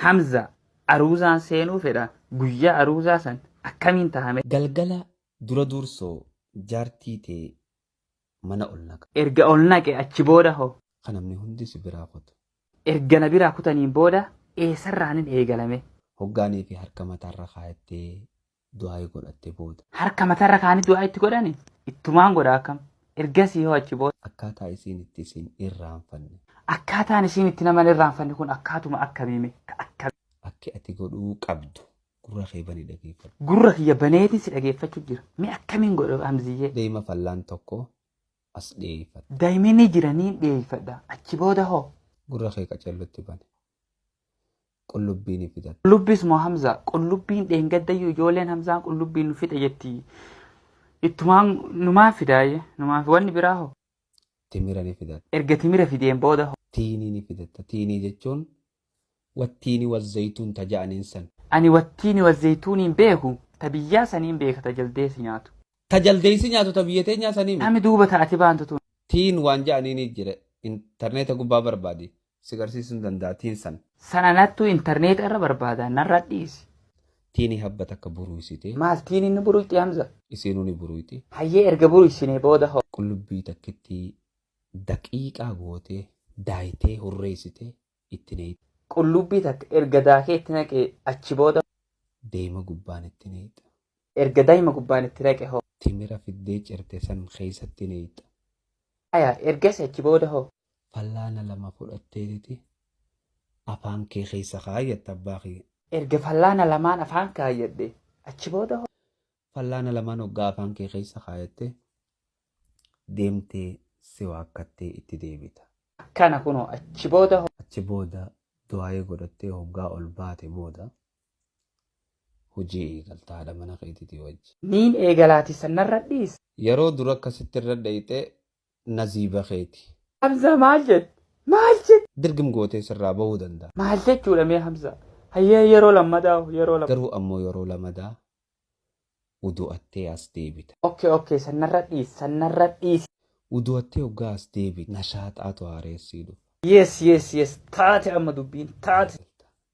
Hamza aruuzaan seenuu fedha guyyaa aruuzaa san akkamiin tahame galgala dura dursoo jaartii tee mana ol naqa. erga ol naqe achi booda hoo Kan namni hundi si biraa kutu. erga na biraa kutaniin booda eessarraanin eegalame Hoggaanii fi harka mataarra kaayattee du'aa godhatte booda. harka matarra kaanii du'aa itti godhani ittumaan godha akkam ergasii hoo achi booda Akkaataa isiin itti isin irraanfanne. akkaataan isiin itti nama irraanfanne kun akkaatuma akkamiime akka Akki ati godhuu qabdu gurra kee banii dhageeffadhu. gurra kiyya baneetiin si dhageeffachuu jira mee akkamiin godhu Hamziyyee Deema fallaan tokko as dheeyifadha. daa'imni jiranii dheeyifadha achi booda hoo Gurra kee qacellotti bane. Qullubbiin fidadha. qullubbiis moo Hamza qullubbiin dheengaddayyuu ijoolleen Hamzaan qullubbiin nu fixa jetti ittumaan numaan fidaaye numaan wanni biraa hoo Timira ni fidadha. erga timira fideen booda hoo Tiinii ni fidatta. Tiinii jechuun wattiini wazzayituun taja'aniin san. ani wattiini wazaytuuniin beeku ta biyyaa saniin beeka ta jaldeesi nyaatu Tajaldeessi nyaatu ta biyya teenyaa sanii. nami duuba taati baantu tun Tiin waan ja'anii ni jira. Intarneeta gubbaa barbaadi. Si garsiisuu hin danda'a tiin san. sananattuu intarneeta irra barbaada narra dhiisi Tiini habba takka buruusite. maal tiin inni buruutti Hamza Isiinuu ni buruuti. hayyee erga buruusinee booda hoo Qullubbii takkitti daqiiqaa gootee daayitee hurreessitee itti neeyixa. qullubbii takka erga daakee itti naqee achi booda Deema gubbaan itti neeyixa. erga daa'ima gubbaan itti naqe hoo Timira fiddee cirte san keessatti neeyixa. aya ergas achi booda hoo Fallaana lama fudhatteeti afaan kee keessa kaayyatta abbaa kee. erga fallaana lamaan afaan kaayyadhe achi booda hoo Fallaana lamaan hoggaa afaan kee keessa kaayatte deemtee si waakkattee itti deebita. akkana kunoo achi booda hoo Achi booda du'aayee godhattee hoggaa ol baate booda hojii eegaltaadha mana keetiitii wajji. niin eegalaati sanarra dhiis Yeroo dura akkasitti irra dhayite naziiba keeti. Hamza maal jed maal jed Dirgim gootee sirraa bahuu danda'a. maal jechuudha mee Hamza hayyee yeroo lammadaa yeroo lammadaa Garuu ammoo yeroo lamadaa udu'attee as deebita. okay sanarra dhiis Udu'attee hoggaa as deebita. Nashaaxaatu haareessii dhufa. yes taate amma dubbiin taate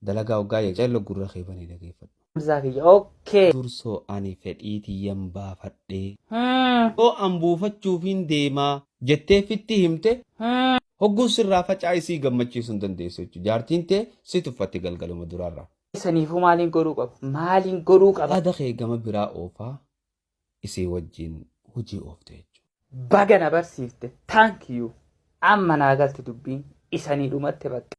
Dalagaa hoggaa yecello gurra kee banii dhageeffadhu. Hamza kiyya okay Dursoo ani fedhiitiyyan baafadhee. Oo an buufachuufiin deemaa jettee fitti himte. Hogguun sirraa facaa'isii gammachiisuu hin dandeessu jechuudha. Jaartiin tee si tuffatti galgaluma duraarraa. saniifuu maaliin godhuu qaba Yaada kee gama biraa oofaa isii wajjin hojii oofte jechuudha. baga na barsiifte thank you amma naa galti dubbiin isanii dhumatti bakka